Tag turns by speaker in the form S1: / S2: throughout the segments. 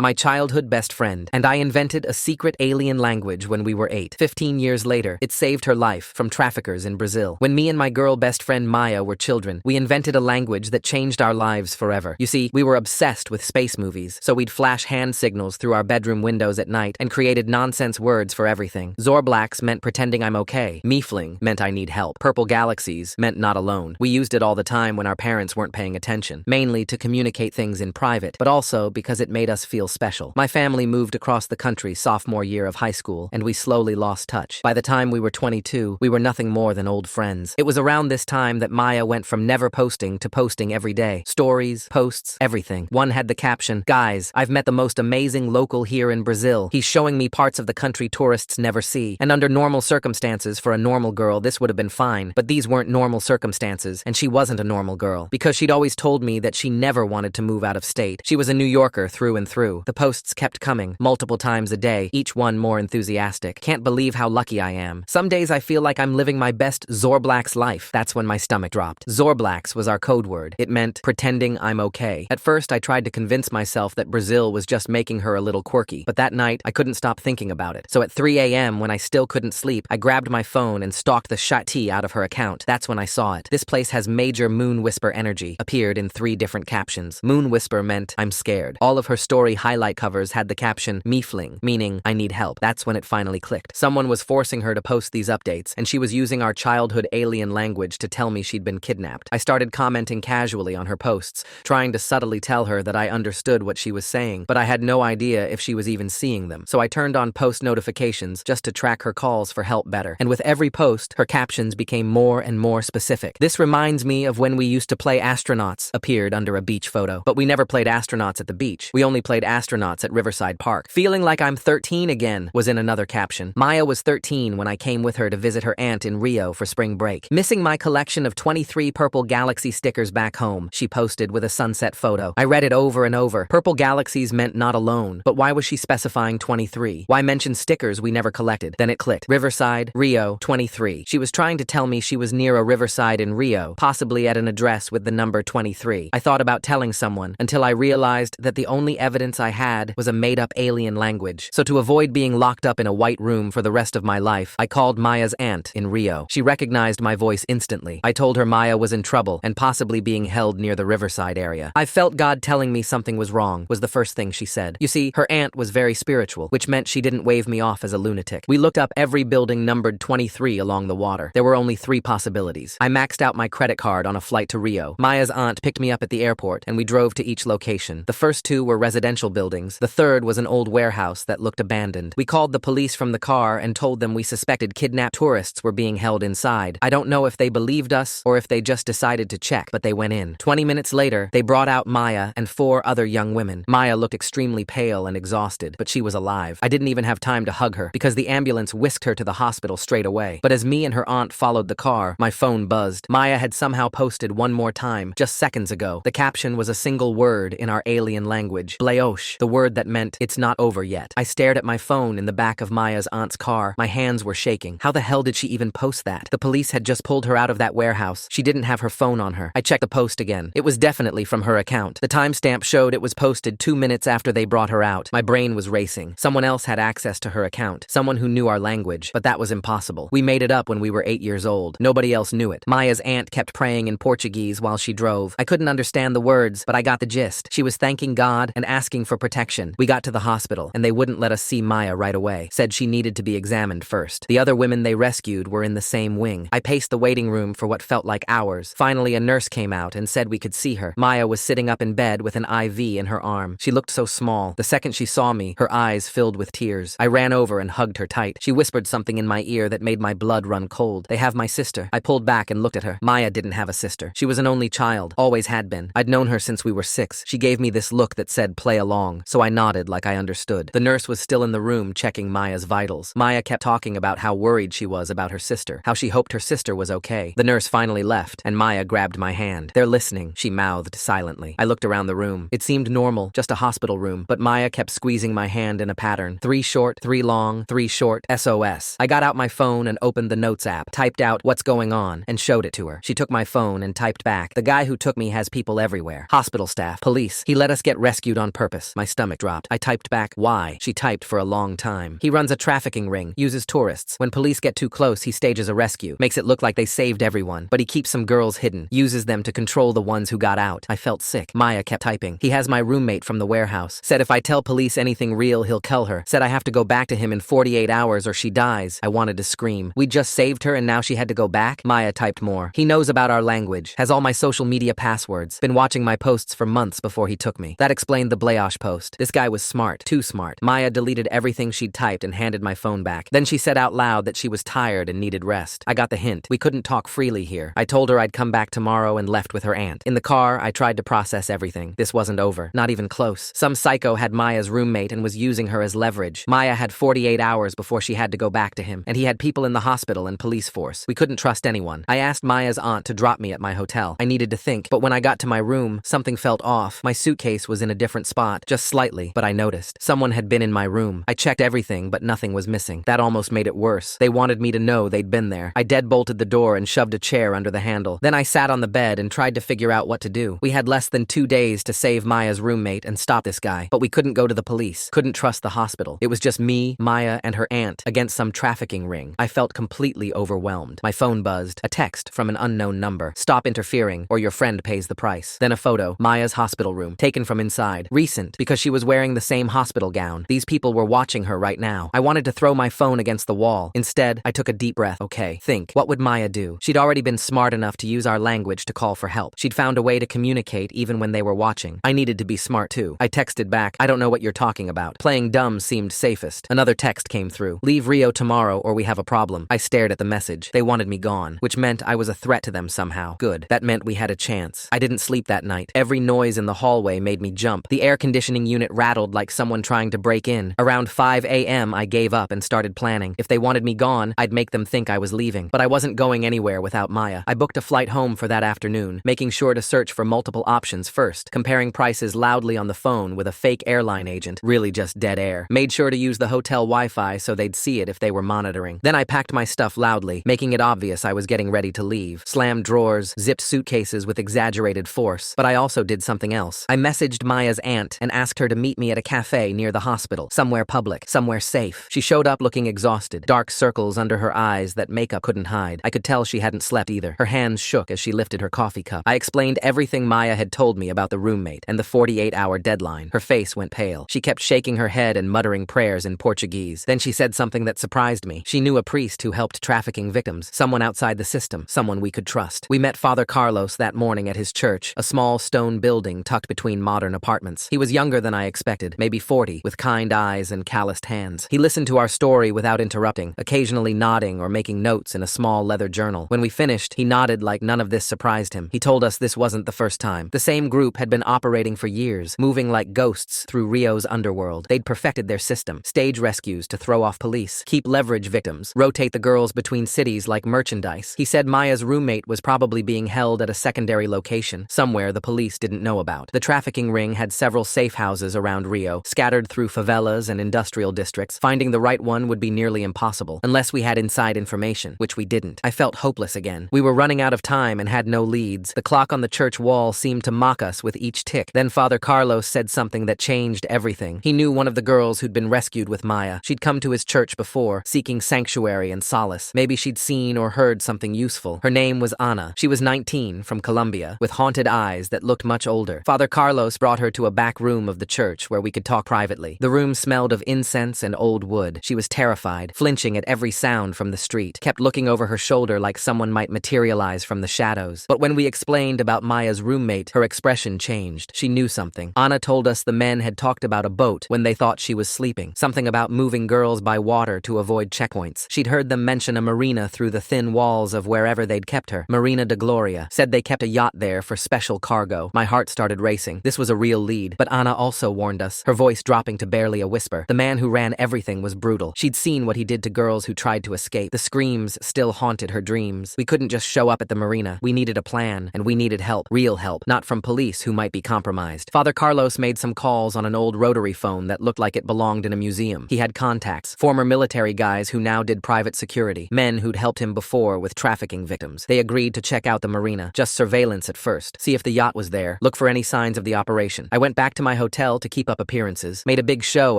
S1: my childhood best friend, and I invented a secret alien language when we were 8. 15 years later, it saved her life from traffickers in Brazil. When me and my girl best friend Maya were children, we invented a language that changed our lives forever. You see, we were obsessed with space movies, so we'd flash hand signals through our bedroom windows at night and created nonsense words for everything. Zorblax meant pretending I'm okay. Miefling meant I need help. Purple galaxies meant not alone. We used it all the time when our parents weren't paying attention, mainly to communicate things in private, but also because it made us feel special. My family moved across the country sophomore year of high school, and we slowly lost touch. By the time we were 22, we were nothing more than old friends. It was around this time that Maya went from never posting to posting every day. Stories, posts, everything. One had the caption, "Guys, I've met the most amazing local here in Brazil. He's showing me parts of the country tourists never see." And under normal circumstances, for a normal girl, this would have been fine. But these weren't normal circumstances, and she wasn't a normal girl, because she'd always told me that she never wanted to move out of state. She was a New Yorker through and through. The posts kept coming, multiple times a day, each one more enthusiastic. Can't believe how lucky I am. Some days I feel like I'm living my best Zorblax life. That's when my stomach dropped. Zorblax was our code word. It meant pretending I'm okay. At first, I tried to convince myself that Brazil was just making her a little quirky, but that night, I couldn't stop thinking about it. So at 3 a.m., when I still couldn't sleep, I grabbed my phone and stalked the shit out of her account. That's when I saw it. "This place has major moon whisper energy," appeared in 3 different captions. Moon whisper meant I'm scared. All of her story highlight covers had the caption Miefling, meaning I need help. That's when it finally clicked. Someone was forcing her to post these updates, and she was using our childhood alien language to tell me she'd been kidnapped. I started commenting casually on her posts, trying to subtly tell her that I understood what she was saying, but I had no idea if she was even seeing them. So I turned on post notifications just to track her calls for help better. And with every post, her captions became more and more specific. "This reminds me of when we used to play astronauts," appeared under a beach photo. But we never played astronauts at the beach. We only played astronauts at Riverside Park. "Feeling like I'm 13 again," was in another caption. Maya was 13 when I came with her to visit her aunt in Rio for spring break. "Missing my collection of 23 Purple Galaxy stickers back home," she posted with a sunset photo. I read it over and over. Purple Galaxies meant not alone, but why was she specifying 23? Why mention stickers we never collected? Then it clicked. Riverside, Rio, 23. She was trying to tell me she was near a riverside in Rio, possibly at an address with the number 23. I thought about telling someone, until I realized that the only evidence I had was a made-up alien language. So to avoid being locked up in a white room for the rest of my life, I called Maya's aunt in Rio. She recognized my voice instantly. I told her Maya was in trouble and possibly being held near the riverside area. "I felt God telling me something was wrong," was the first thing she said. You see, her aunt was very spiritual, which meant she didn't wave me off as a lunatic. We looked up every building numbered 23 along the water. There were only 3 possibilities. I maxed out my credit card on a flight to Rio. Maya's aunt picked me up at the airport, and we drove to each location. The first 2 were residential buildings. The third was an old warehouse that looked abandoned. We called the police from the car and told them we suspected kidnapped tourists were being held inside. I don't know if they believed us or if they just decided to check, but they went in. 20 minutes later, they brought out Maya and 4 other young women. Maya looked extremely pale and exhausted, but she was alive. I didn't even have time to hug her because the ambulance whisked her to the hospital straight away. But as me and her aunt followed the car, my phone buzzed. Maya had somehow posted one more time, just seconds ago. The caption was a single word in our alien language, Bleosh, the word that meant it's not over yet. I stared at my phone in the back of Maya's aunt's car. My hands were shaking. How the hell did she even post that? The police had just pulled her out of that warehouse. She didn't have her phone on her. I checked the post again. It was definitely from her account. The timestamp showed it was posted 2 minutes after they brought her out. My brain was racing. Someone else had access to her account. Someone who knew our language. But that was impossible. We made it up when we were 8 years old. Nobody else knew it. Maya's aunt kept praying in Portuguese while she drove. I couldn't understand the words, but I got the gist. She was thanking God and asking for protection. We got to the hospital, and they wouldn't let us see Maya right away. Said she needed to be examined first. The other women they rescued were in the same wing. I paced the waiting room for what felt like hours. Finally, a nurse came out and said we could see her. Maya was sitting up in bed with an IV in her arm. She looked so small. The second she saw me, her eyes filled with tears. I ran over and hugged her tight. She whispered something in my ear that made my blood run cold. "They have my sister." I pulled back and looked at her. Maya didn't have a sister. She was an only child, always had been. I'd known her since we were 6. She gave me this look that said play along, so I nodded like I understood. The nurse was still in the room checking Maya's vitals. Maya kept talking about how worried she was about her sister, how she hoped her sister was okay. The nurse finally left, and Maya grabbed my hand. "They're listening," she mouthed silently. I looked around the room. It seemed normal, just a hospital room, but Maya kept squeezing my hand in a pattern. 3 short, 3 long, 3 short, SOS. I got out my phone and opened the notes app, typed out what's going on, and showed it to her. She took my phone and typed back, "The guy who took me has people everywhere. Hospital staff, police. He let us get rescued on purpose." My stomach dropped. I typed back, why? She typed for a long time. He runs a trafficking ring, uses tourists. When police get too close, he stages a rescue, makes it look like they saved everyone, but he keeps some girls hidden, uses them to control the ones who got out. I felt sick. Maya kept typing. He has my roommate from the warehouse. Said if I tell police anything real, he'll kill her. Said I have to go back to him in 48 hours or she dies. I wanted to scream. We just saved her and now she had to go back? Maya typed more. He knows about our language, has all my social media passwords, been watching my posts for months before he took me. That explained the Blaosh post. This guy was smart, too smart. Maya deleted everything she'd typed and handed my phone back. Then she said out loud that she was tired and needed rest. I got the hint. We couldn't talk freely here. I told her I'd come back tomorrow and left with her aunt. In the car, I tried to process everything. This wasn't over. Not even close. Some psycho had Maya's roommate and was using her as leverage. Maya had 48 hours before she had to go back to him, and he had people in the hospital and police force. We couldn't trust anyone. I asked Maya's aunt to drop me at my hotel. I needed to think, but when I got to my room, something felt off. My suitcase was in a different spot, just slightly, but I noticed. Someone had been in my room. I checked everything, but nothing was missing. That almost made it worse. They wanted me to know they'd been there. I deadbolted the door and shoved a chair under the handle. Then I sat on the bed and tried to figure out what to do. We had less than 2 days to save Maya's roommate and stop this guy, but we couldn't go to the police, couldn't trust the hospital. It was just me, Maya, and her aunt against some trafficking ring. I felt completely overwhelmed. My phone buzzed. A text from an unknown number. Stop interfering, or your friend pays the price. Then a photo. Maya's hospital room, taken from inside. Recent, because she was wearing the same hospital gown. These people were watching her right now. I wanted to throw my phone against the wall. Instead, I took a deep breath. Okay, think. What would Maya do? She'd already been smart enough to use our language to call for help. She'd found a way to communicate even when they were watching. I needed to be smart too. I texted back, I don't know what you're talking about. Playing dumb seemed safest. Another text came through. Leave Rio tomorrow or we have a problem. I stared at the message. They wanted me gone, which meant I was a threat to them somehow. Good. That meant we had a chance. I didn't sleep that night. Every noise in the hallway made me jump. The air conditioning unit rattled like someone trying to break in. Around 5 a.m. I gave up and started planning. If they wanted me gone, I'd make them think I was leaving. But I wasn't going anywhere without Maya. I booked a flight home for that afternoon, making sure to search for multiple options first, comparing prices loudly on the phone with a fake airline agent, really just dead air. Made sure to use the hotel Wi-Fi so they'd see it if they were monitoring. Then I packed my stuff loudly, making it obvious I was getting ready to leave. Slammed drawers, zipped suitcases with exaggerated force. But I also did something else. I messaged Maya's aunt and asked her to meet me at a cafe near the hospital, somewhere public, somewhere safe. She showed up looking exhausted, dark circles under her eyes that makeup couldn't hide. I could tell she hadn't slept either. Her hands shook as she lifted her coffee cup. I explained everything Maya had told me about the roommate and the 48-hour deadline. Her face went pale. She kept shaking her head and muttering prayers in Portuguese. Then she said something that surprised me. She knew a priest who helped trafficking victims, someone outside the system, someone we could trust. We met Father Carlos that morning at his church, a small stone building tucked between modern apartments. He was younger than I expected, maybe 40, with kind eyes and calloused hands. He listened to our story without interrupting, occasionally nodding or making notes in a small leather journal. When we finished, he nodded like none of this surprised him. He told us this wasn't the first time. The same group had been operating for years, moving like ghosts through Rio's underworld. They'd perfected their system, stage rescues to throw off police, keep leverage victims, rotate the girls between cities like merchandise. He said Maya's roommate was probably being held at a secondary location, somewhere the police didn't know about. The trafficking ring had several safe houses around Rio, scattered through favelas and industrial districts. Finding the right one would be nearly impossible, unless we had inside information, which we didn't. I felt hopeless again. We were running out of time and had no leads. The clock on the church wall seemed to mock us with each tick. Then Father Carlos said something that changed everything. He knew one of the girls who'd been rescued with Maya. She'd come to his church before, seeking sanctuary and solace. Maybe she'd seen or heard something useful. Her name was Ana. She was 19, from Colombia, with haunted eyes that looked much older. Father Carlos brought her to a back room of the church where we could talk privately. The room smelled of incense and old wood. She was terrified, flinching at every sound from the street, kept looking over her shoulder like someone might materialize from the shadows. But when we explained about Maya's roommate, her expression changed. She knew something. Ana told us the men had talked about a boat when they thought she was sleeping. Something about moving girls by water to avoid checkpoints. She'd heard them mention a marina through the thin walls of wherever they'd kept her. Marina de Gloria. Said they kept a yacht there for special cargo. My heart started racing. This was a real lead. But Ana also warned us, her voice dropping to barely a whisper. The man who ran everything was brutal. She'd seen what he did to girls who tried to escape. The screams still haunted her dreams. We couldn't just show up at the marina. We needed a plan, and we needed help. Real help. Not from police who might be compromised. Father Carlos made some calls on an old rotary phone that looked like it belonged in a museum. He had contacts, former military guys who now did private security, men who'd helped him before with trafficking victims. They agreed to check out the marina, just surveillance at first, see if the yacht was there, look for any signs of the operation. I went back to my my hotel to keep up appearances, made a big show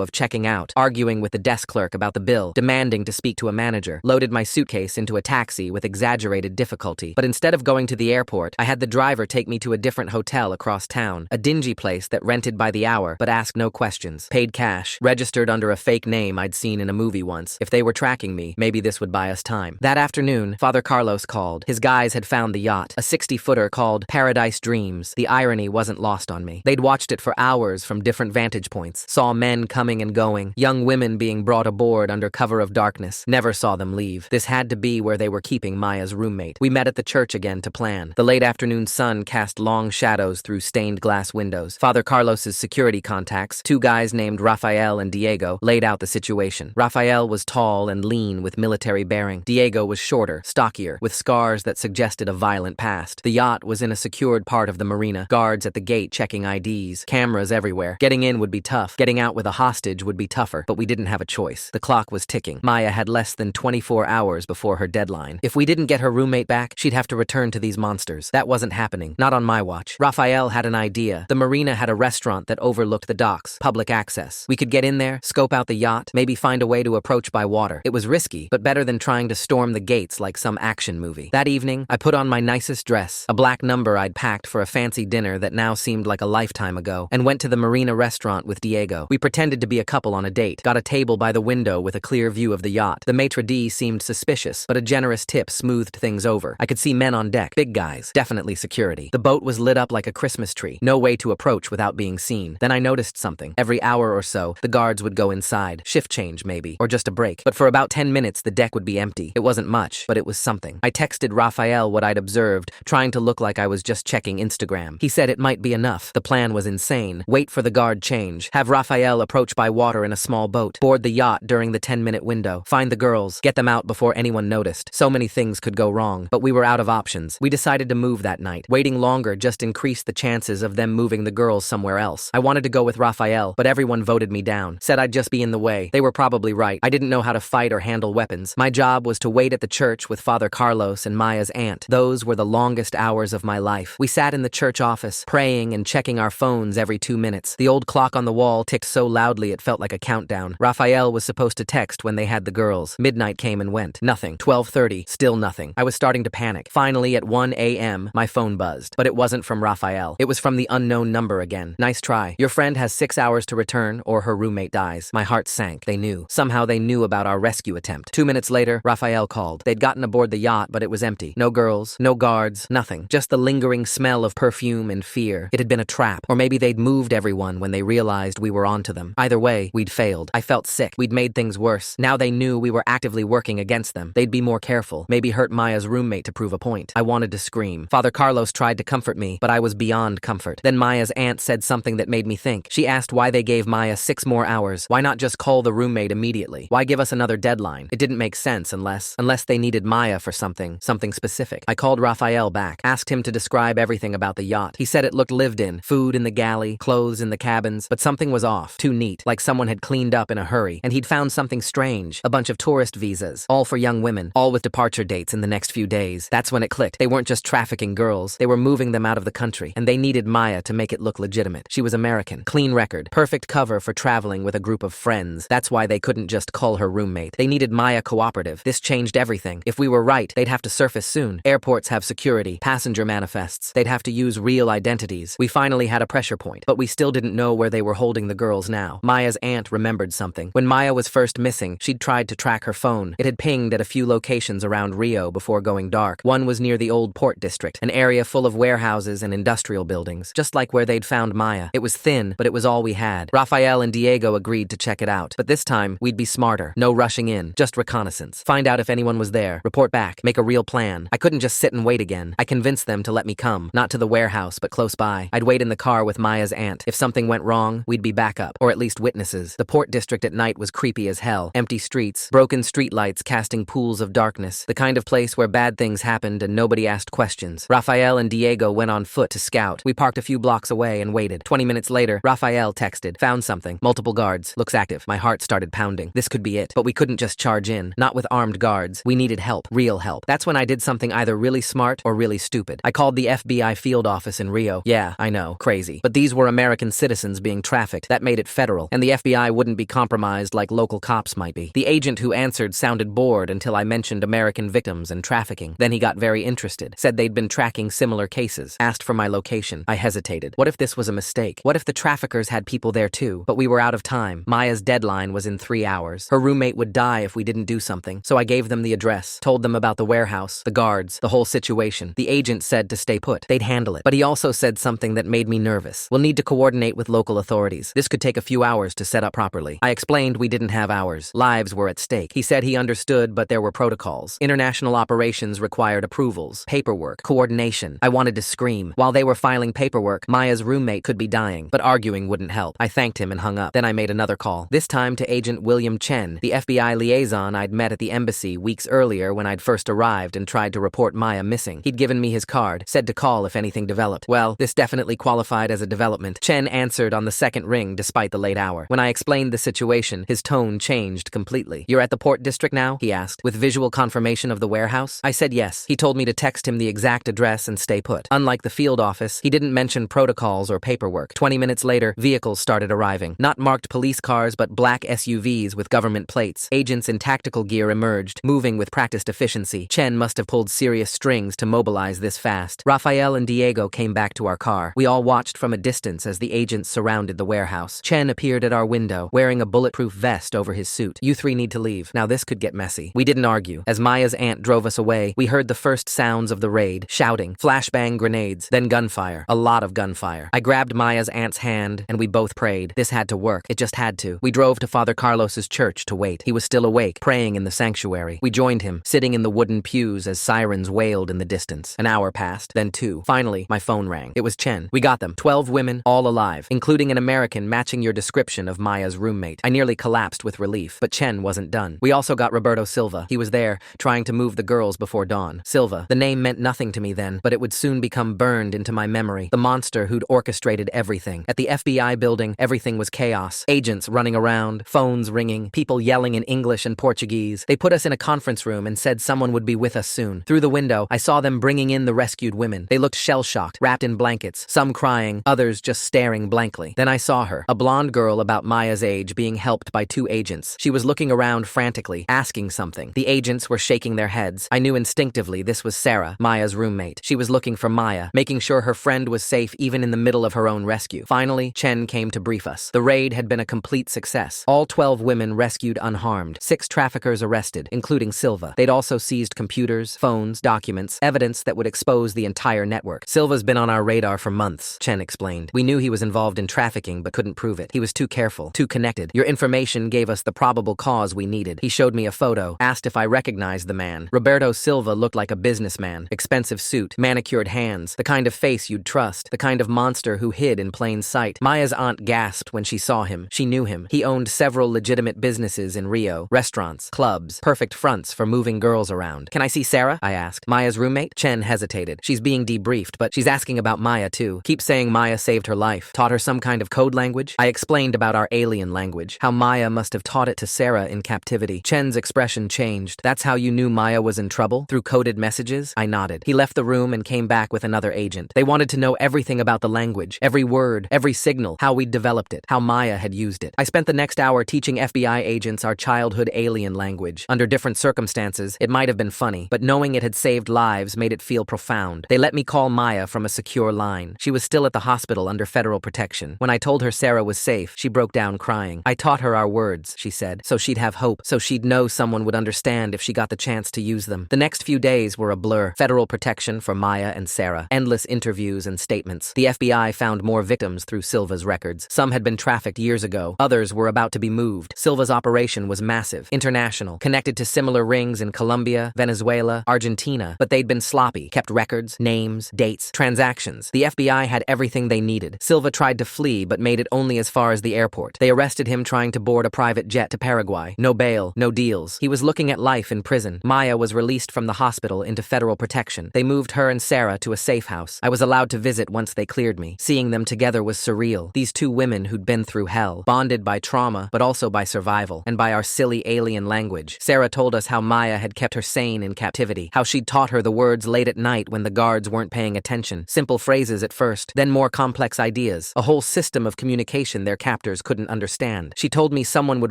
S1: of checking out, arguing with the desk clerk about the bill, demanding to speak to a manager, loaded my suitcase into a taxi with exaggerated difficulty. But instead of going to the airport, I had the driver take me to a different hotel across town, a dingy place that rented by the hour but asked no questions. Paid cash, registered under a fake name I'd seen in a movie once. If they were tracking me, maybe this would buy us time. That afternoon, Father Carlos called. His guys had found the yacht, a 60-footer called Paradise Dreams. The irony wasn't lost on me. They'd watched it for hours from different vantage points, saw men coming and going, young women being brought aboard under cover of darkness, never saw them leave. This had to be where they were keeping Maya's roommate. We met at the church again to plan. The late afternoon sun cast long shadows through stained glass windows. Father Carlos's security contacts, two guys named Rafael and Diego, laid out the situation. Rafael was tall and lean with military bearing. Diego was shorter, stockier, with scars that suggested a violent past. The yacht was in a secured part of the marina, guards at the gate checking IDs, cameras everywhere. Getting in would be tough. Getting out with a hostage would be tougher, but we didn't have a choice. The clock was ticking. Maya had less than 24 hours before her deadline. If we didn't get her roommate back, she'd have to return to these monsters. That wasn't happening. Not on my watch. Rafael had an idea. The marina had a restaurant that overlooked the docks, public access. We could get in there, scope out the yacht, maybe find a way to approach by water. It was risky, but better than trying to storm the gates like some action movie. That evening, I put on my nicest dress, a black number I'd packed for a fancy dinner that now seemed like a lifetime ago, and went to the marina restaurant with Diego. We pretended to be a couple on a date, got a table by the window with a clear view of the yacht. The maitre d' seemed suspicious, but a generous tip smoothed things over. I could see men on deck, big guys, definitely security. The boat was lit up like a Christmas tree, no way to approach without being seen. Then I noticed something. Every hour or so, the guards would go inside, shift change maybe, or just a break. But for about 10 minutes, the deck would be empty. It wasn't much, but it was something. I texted Rafael what I'd observed, trying to look like I was just checking Instagram. He said it might be enough. The plan was insane. Wait for the guard change. Have Rafael approach by water in a small boat. Board the yacht during the 10-minute window. Find the girls. Get them out before anyone noticed. So many things could go wrong, but we were out of options. We decided to move that night. Waiting longer just increased the chances of them moving the girls somewhere else. I wanted to go with Rafael, but everyone voted me down. Said I'd just be in the way. They were probably right. I didn't know how to fight or handle weapons. My job was to wait at the church with Father Carlos and Maya's aunt. Those were the longest hours of my life. We sat in the church office, praying and checking our phones every 2 minutes. The old clock on the wall ticked so loudly it felt like a countdown. Rafael was supposed to text when they had the girls. Midnight came and went. Nothing. 12:30. Still nothing. I was starting to panic. Finally, at 1 a.m., my phone buzzed. But it wasn't from Rafael. It was from the unknown number again. Nice try. Your friend has 6 hours to return or her roommate dies. My heart sank. They knew. Somehow they knew about our rescue attempt. 2 minutes later, Rafael called. They'd gotten aboard the yacht, but it was empty. No girls, no guards, nothing. Just the lingering smell of perfume and fear. It had been a trap. Or maybe they'd moved everyone when they realized we were onto them. Either way, we'd failed. I felt sick. We'd made things worse. Now they knew we were actively working against them. They'd be more careful. Maybe hurt Maya's roommate to prove a point. I wanted to scream. Father Carlos tried to comfort me, but I was beyond comfort. Then Maya's aunt said something that made me think. She asked why they gave Maya 6 more hours. Why not just call the roommate immediately? Why give us another deadline? It didn't make sense unless they needed Maya for something specific. I called Rafael back, asked him to describe everything about the yacht. He said it looked lived in. Food in the galley, clothes in the cabins, but something was off. Too neat, like someone had cleaned up in a hurry. And he'd found something strange. A bunch of tourist visas, all for young women, all with departure dates in the next few days. That's when it clicked. They weren't just trafficking girls. They were moving them out of the country. And they needed Maya to make it look legitimate. She was American. Clean record. Perfect cover for traveling with a group of friends. That's why they couldn't just call her roommate. They needed Maya cooperative. This changed everything. If we were right, they'd have to surface soon. Airports have security, passenger manifests. They'd have to use real identities. We finally had a pressure point, but we still didn't know where they were holding the girls now. Maya's aunt remembered something. When Maya was first missing, she'd tried to track her phone. It had pinged at a few locations around Rio before going dark. One was near the old port district, an area full of warehouses and industrial buildings, just like where they'd found Maya. It was thin, but it was all we had. Rafael and Diego agreed to check it out, but this time, we'd be smarter. No rushing in, just reconnaissance. Find out if anyone was there, report back, make a real plan. I couldn't just sit and wait again. I convinced them to let me come, not to the warehouse, but close by. I'd wait in the car with Maya's aunt. If something went wrong, we'd be backup, or at least witnesses. The port district at night was creepy as hell. Empty streets, broken streetlights casting pools of darkness, the kind of place where bad things happened and nobody asked questions. Rafael and Diego went on foot to scout. We parked a few blocks away and waited. 20 minutes later, Rafael texted, found something. Multiple guards. Looks active. My heart started pounding. This could be it. But we couldn't just charge in. Not with armed guards. We needed help. Real help. That's when I did something either really smart or really stupid. I called the FBI field office in Rio. Yeah, I know. Crazy. But these were American American citizens being trafficked. That made it federal, and the FBI wouldn't be compromised like local cops might be. The agent who answered sounded bored until I mentioned American victims and trafficking. Then he got very interested, said they'd been tracking similar cases, asked for my location. I hesitated. What if this was a mistake? What if the traffickers had people there too? But we were out of time. Maya's deadline was in 3 hours. Her roommate would die if we didn't do something, so I gave them the address, told them about the warehouse, the guards, the whole situation. The agent said to stay put. They'd handle it. But he also said something that made me nervous. We'll need to coordinate with local authorities. This could take a few hours to set up properly. I explained we didn't have hours. Lives were at stake. He said he understood, but there were protocols. International operations required approvals, paperwork, coordination. I wanted to scream. While they were filing paperwork, Maya's roommate could be dying, but arguing wouldn't help. I thanked him and hung up. Then I made another call, this time to Agent William Chen, the FBI liaison I'd met at the embassy weeks earlier when I'd first arrived and tried to report Maya missing. He'd given me his card, said to call if anything developed. Well, this definitely qualified as a development. Chen answered on the second ring despite the late hour. When I explained the situation, his tone changed completely. You're at the port district now? He asked, with visual confirmation of the warehouse. I said yes. He told me to text him the exact address and stay put. Unlike the field office, he didn't mention protocols or paperwork. 20 minutes later, vehicles started arriving. Not marked police cars, but black SUVs with government plates. Agents in tactical gear emerged, moving with practiced efficiency. Chen must have pulled serious strings to mobilize this fast. Rafael and Diego came back to our car. We all watched from a distance as the agents surrounded the warehouse. Chen appeared at our window, wearing a bulletproof vest over his suit. You three need to leave. Now this could get messy. We didn't argue. As Maya's aunt drove us away, we heard the first sounds of the raid, shouting, flashbang grenades, then gunfire. A lot of gunfire. I grabbed Maya's aunt's hand, and we both prayed. This had to work. It just had to. We drove to Father Carlos's church to wait. He was still awake, praying in the sanctuary. We joined him, sitting in the wooden pews as sirens wailed in the distance. An hour passed, then 2. Finally, my phone rang. It was Chen. We got them. 12 women, all alive, including an American matching your description of Maya's roommate. I nearly collapsed with relief, but Chen wasn't done. We also got Roberto Silva. He was there, trying to move the girls before dawn. Silva. The name meant nothing to me then, but it would soon become burned into my memory. The monster who'd orchestrated everything. At the FBI building, everything was chaos. Agents running around, phones ringing, people yelling in English and Portuguese. They put us in a conference room and said someone would be with us soon. Through the window, I saw them bringing in the rescued women. They looked shell-shocked, wrapped in blankets, some crying, others just staring blankly. Then I saw her, a blonde girl about Maya's age being helped by 2 agents. She was looking around frantically, asking something. The agents were shaking their heads. I knew instinctively this was Sarah, Maya's roommate. She was looking for Maya, making sure her friend was safe even in the middle of her own rescue. Finally, Chen came to brief us. The raid had been a complete success. All 12 women rescued unharmed. 6 traffickers arrested, including Silva. They'd also seized computers, phones, documents, evidence that would expose the entire network. Silva's been on our radar for months, Chen explained. We knew he was involved in trafficking but couldn't prove it. He was too careful, too connected. Your information gave us the probable cause we needed. He showed me a photo, asked if I recognized the man. Roberto Silva looked like a businessman. Expensive suit, manicured hands, the kind of face you'd trust, the kind of monster who hid in plain sight. Maya's aunt gasped when she saw him. She knew him. He owned several legitimate businesses in Rio, restaurants, clubs, perfect fronts for moving girls around. Can I see Sarah? I asked. Maya's roommate? Chen hesitated. She's being debriefed, but she's asking about Maya too. Keep saying Maya saved her life. Taught her some kind of code language? I explained about our alien language, how Maya must have taught it to Sarah in captivity. Chen's expression changed. That's how you knew Maya was in trouble? Through coded messages? I nodded. He left the room and came back with another agent. They wanted to know everything about the language, every word, every signal, how we'd developed it, how Maya had used it. I spent the next hour teaching FBI agents our childhood alien language. Under different circumstances, it might have been funny, but knowing it had saved lives made it feel profound. They let me call Maya from a secure line. She was still at the hospital under federal protection. When I told her Sarah was safe, she broke down crying. I taught her our words, she said, so she'd have hope, so she'd know someone would understand if she got the chance to use them. The next few days were a blur. Federal protection for Maya and Sarah. Endless interviews and statements. The FBI found more victims through Silva's records. Some had been trafficked years ago. Others were about to be moved. Silva's operation was massive, international, connected to similar rings in Colombia, Venezuela, Argentina, but they'd been sloppy, kept records, names, dates, transactions. The FBI had everything they needed. Silva tried to flee, but made it only as far as the airport. They arrested him trying to board a private jet to Paraguay. No bail, no deals. He was looking at life in prison. Maya was released from the hospital into federal protection. They moved her and Sarah to a safe house. I was allowed to visit once they cleared me. Seeing them together was surreal. These 2 women who'd been through hell, bonded by trauma, but also by survival, and by our silly alien language. Sarah told us how Maya had kept her sane in captivity, how she'd taught her the words late at night when the guards weren't paying attention. Simple phrases at first, then more complex ideas ideas, a whole system of communication their captors couldn't understand. She told me someone would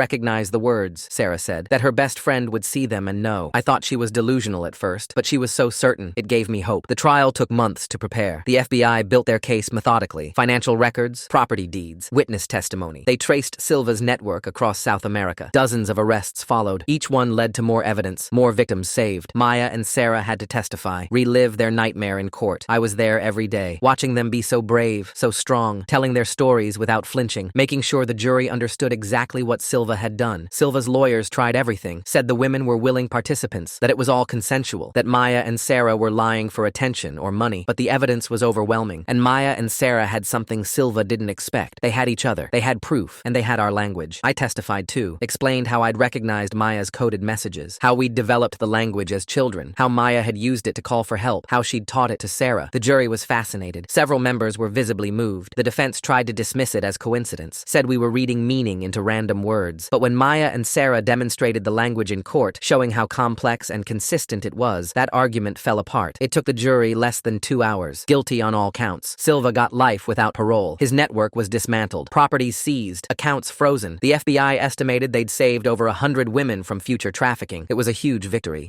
S1: recognize the words, Sarah said, that her best friend would see them and know. I thought she was delusional at first, but she was so certain, it gave me hope. The trial took months to prepare. The FBI built their case methodically. Financial records, property deeds, witness testimony. They traced Silva's network across South America. Dozens of arrests followed. Each one led to more evidence, more victims saved. Maya and Sarah had to testify, relive their nightmare in court. I was there every day, watching them be so brave, so strong, telling their stories without flinching, making sure the jury understood exactly what Silva had done. Silva's lawyers tried everything, said the women were willing participants, that it was all consensual, that Maya and Sarah were lying for attention or money, but the evidence was overwhelming, and Maya and Sarah had something Silva didn't expect. They had each other, they had proof, and they had our language. I testified too, explained how I'd recognized Maya's coded messages, how we'd developed the language as children, how Maya had used it to call for help, how she'd taught it to Sarah. The jury was fascinated. Several members were visibly moved. The defense tried to dismiss it as coincidence, said we were reading meaning into random words. But when Maya and Sarah demonstrated the language in court, showing how complex and consistent it was, that argument fell apart. It took the jury less than 2 hours. Guilty on all counts. Silva got life without parole. His network was dismantled. Properties seized. Accounts frozen. The FBI estimated they'd saved over 100 women from future trafficking. It was a huge victory.